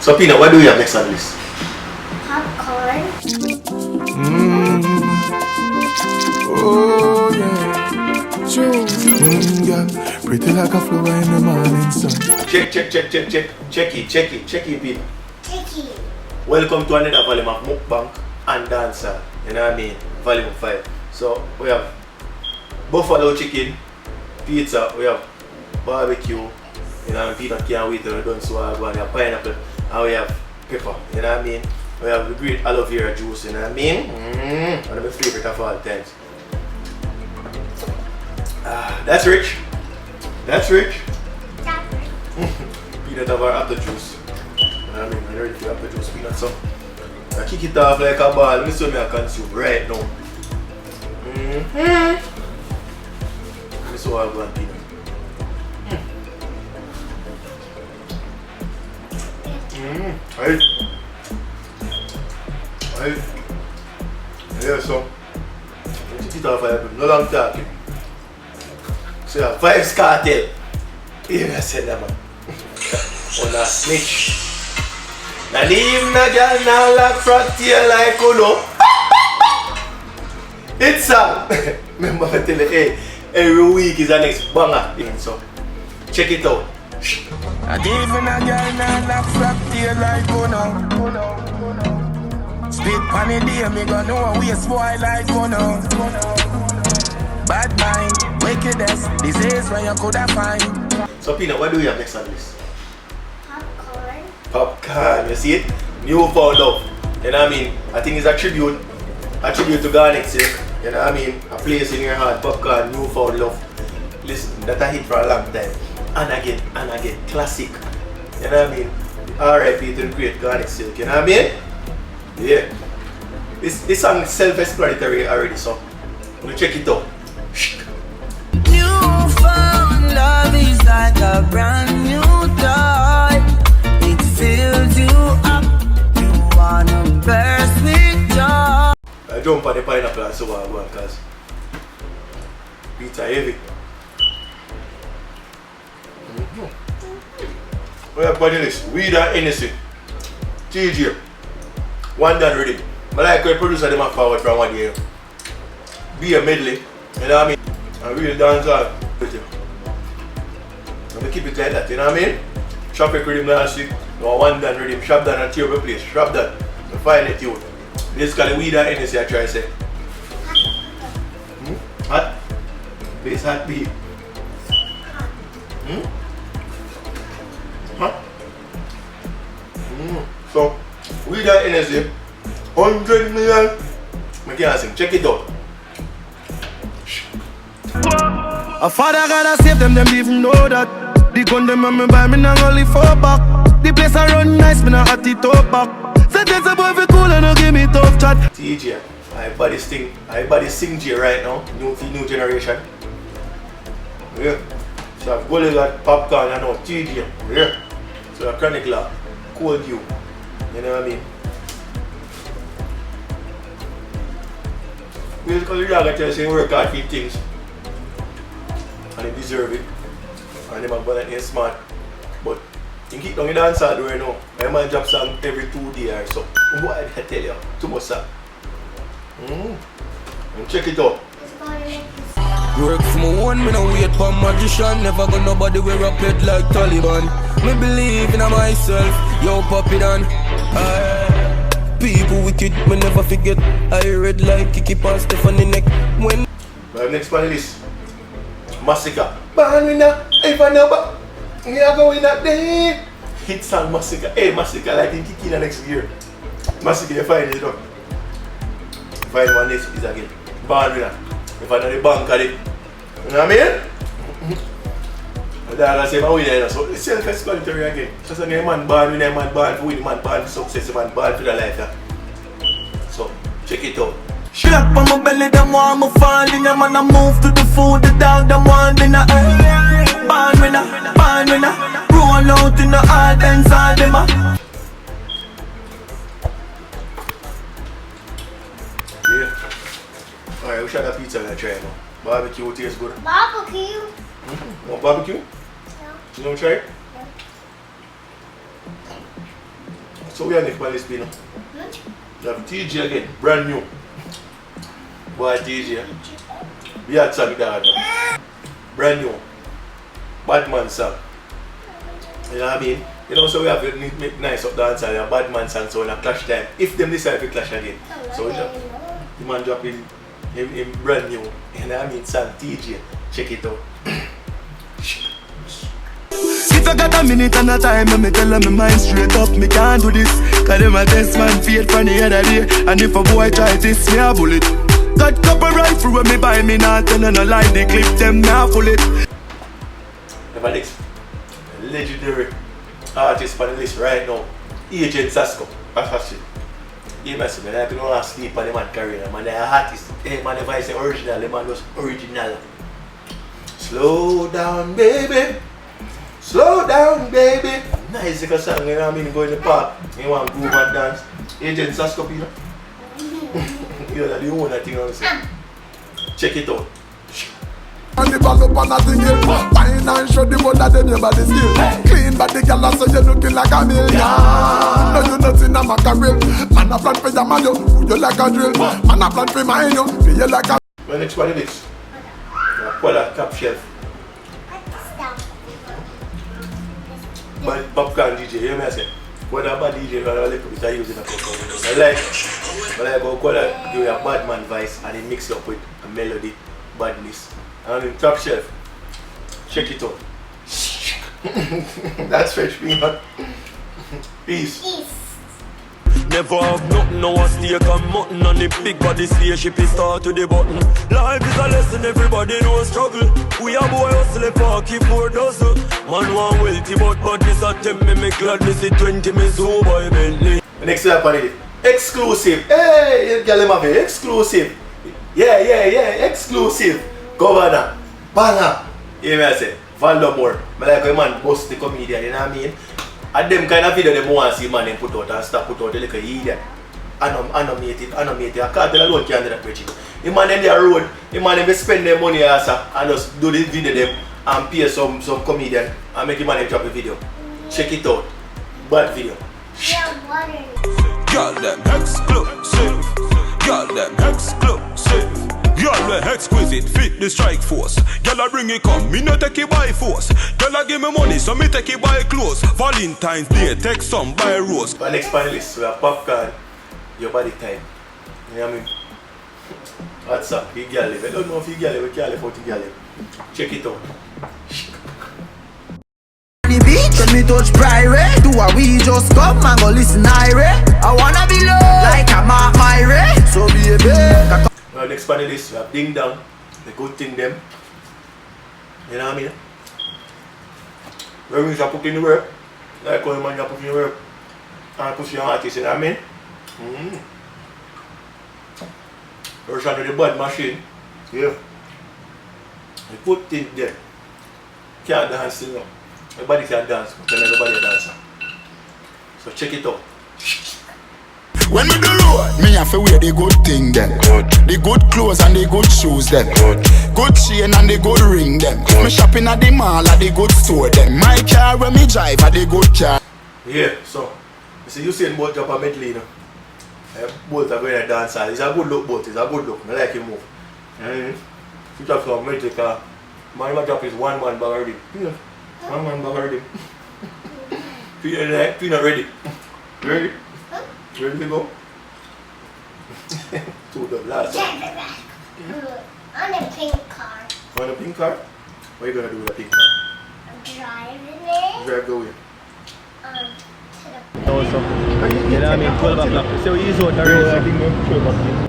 So Peanut, what do you have next on the list? Popcorn. Oh yeah. Juice. Yeah. Pretty like a flower in the morning sun. Check it, people. Chicky. Welcome to another volume of Mukbang and Dancehall. You know what I mean? Volume 5. So we have buffalo chicken, pizza, we have barbecue. You know, Peanut can't wait till we're done, so we have pineapple, and we have pepper. You know what I mean? We have the great aloe vera juice. You know what I mean? One of my favorite of all times. That's rich. That's rich. Peanut have our apple juice. You know what I mean? I'm ready for apple juice, Peanut. So I kick it off like a ball. This is what I consume right now. This is what I want, Peanut. Right. Yeah, so kick it off like no long talking. So yeah, Vibes Cartel. Yeah, I said that, man. On a snitch. Now leave no girl now like frontier like Uno. It's a remember I tell you, hey, every week is the next banger thing, so check it out. I gave a girl now like frontier like Uno. Spit on the day, me gon' know a waste boy like Uno. Bad mind, wickedness, disease where you coulda find. So Peanut, what do we have next on this? Popcorn. Popcorn, you see it? Newfound love. You know what I mean? I think it's a tribute to Garnet Silk. You know what I mean? A place in your heart, Popcorn, Newfound love. Listen, that I hit for a long time. And again, classic. You know what I mean? R.I.P. to the great Garnet Silk. You know what I mean? Yeah. This song is self-explanatory already, so we'll check it out. Newfound love is like a brand new toy. It fills you up. You wanna burst with joy. I jump on the pineapple and so on because pizza heavy. We have got this weed and Hennessy. TJ. One done ready. But like we producer them forward from one year. Be a medley. You know what I mean? And really dance all with you. And we keep it like that, you know what I mean? Traffic rhythm last week. No one done rhythm. Shop done and terrible place. Shop done. You find it you. This called the weed and Hennessy I try to say. Hot? This hot beat. Hot? So, weed and Hennessy. 100 million. I can't sing. Check it out. A father gotta save them even know that. The gun them on me buy me now only 4 back. The place I run nice, me now hot it up back. Sentence a boy fi cool and no give me tough chat. TJ, everybody sing J right now, new generation. Yeah. So I've got Popcorn and now TJ. Yeah. So a Chronic Law, Cold You. You know what I mean? Because you gotta tell you work hard for things. And they deserve it. And they are gonna be smart. But you keep down in dancehall right now. I man drop song every 2 days or so. What I tell you? Too much song. And check it out. Work for my one, me no wait for magician. Never got nobody wear a plate like Taliban. Me believe in myself, yo pop it on. People wicked, me never forget. I read like Kiki past Stephanie neck. When my next panelist, Massacre. Born winner, if I know but we are going up there. Hit song Massacre. Hey Massacre, like in Kiki next year. Massacre, you find it up. Find one next is again. Born winner. If I know the bank at it. You know what I mean? I say, I'm winner, so it's self-explanatory again. Just a man born winner, man born for win, man born for success, man born for the life. Yeah. So, check it out. Shut on my belly, them want me fall in ya. Man, I move to the food, the dog, them want dinner. Born winner, roll out in the hard dance, all them Yeah. Alright, we should have pizza and try now. Barbecue tastes good. Barbecue. Want barbecue? Yeah. You don't try it? Yeah. So we are next on this spin. We have TJ again, brand new. Boy TJ. We had song that brand new. Badman song. You know what I mean? You know, so we have to make nice up dance and a Badman song so in a clash time. If them decide to clash again. So we drop, the man drop in brand new. You know what I mean? Song TJ. Check it out. If I got a minute and a time, let me tell them my mind straight up, me can't do this. Cause them a test man fade from the other day. And if a boy try this, me a bullet. Got couple rifle when me buy me not tell no lie, they clip them, me a full it. Never next. Legendary artist on the list right now. Agent Sasko. That's it. Yeah, man, so I don't sleep on the man career. Man, they're artist. Hey, man, if I say original, the man was original. Slow down, baby. Slow down, baby. Nice because song, you know what I mean? Go in the park. You want to groove and dance. Agent Sasko, you know? You're the only thing I say. Check it out. And the ball up on a single fine and show the one that them your body skill. Clean body girl so you looking like a million. No you nothing a mackerel. Man a plan for your man you like a drill. Man a plan for mine you like a. My next one is pull a top shelf. But popcorn DJ, you know what I say? What a bad DJ, I like to use in a popcorn. I like go call it do a bad man voice and then mix it up with a melody, badness. And in top shelf, check it out. That's fresh peanut. Peace. Never have nothing, no a steak and mutton. On the big body spaceship is start to the button. Life is a lesson, everybody knows struggle. We a boy hustle for keyboard hustle. Man want wealthy but badness at 10 me gladness at 20 me so boy Bentley. The next up on it, exclusive. Hey, you have it, exclusive. Yeah, exclusive. Governor, banger. You know what I say? Voldemort. I like a man bust the comedian, you know what I mean? And them kind of video they want to see man put out and stop put out like a idiot. Animated. I can't tell alone can't do that preaching. The man in their road, the man they spend their money and just do this video them and pay some comedian and make the man drop a video. Check it out. Bad video. Girl them exclusive. Girl them exclusive. Girl we exquisite, fit the strike force. Girl I bring it come, me no take it by force. Girl I give me money, so me take it by clothes. Valentine's Day, take some by rose. My next panelist, we have popcorn, your body time. You know what I mean? What's up, big girl? I don't know if you girl, we can't afford to girl. Check it out. The beach when me touch private. Do a we just come and go listen Ire. I wanna be low like a Mark Myre. So be a big. Our next panelist, we have Ding Dong, the good thing them. You know what I mean? Where we should put in the work, like how man you put in the work and push your artist, you know what I mean? Version of the bad machine, yeah. You put things there. Can't dance still now. Everybody can dance, but everybody a dancer. So check it out. When me do road, me have to wear the good thing them. The good clothes and the good shoes them. Good chain and the good ring them. Me shopping at the mall at the good store them. My car when me drive at the good car. Yeah, so you see Usain Bolt drop a medley, you know. Bolt are going to dance. It's a good look, Bolt. It's a good look. I like him move. He drop some medley car. Man drop his one man bag already. Yeah. One man bag already. You're not ready. Ready? Ready to go? To the last one. On a pink car. On a pink car? What are you going to do with a pink car? I'm driving it. Drive go in. To the You know what I mean? 12 o'clock. So he's out already.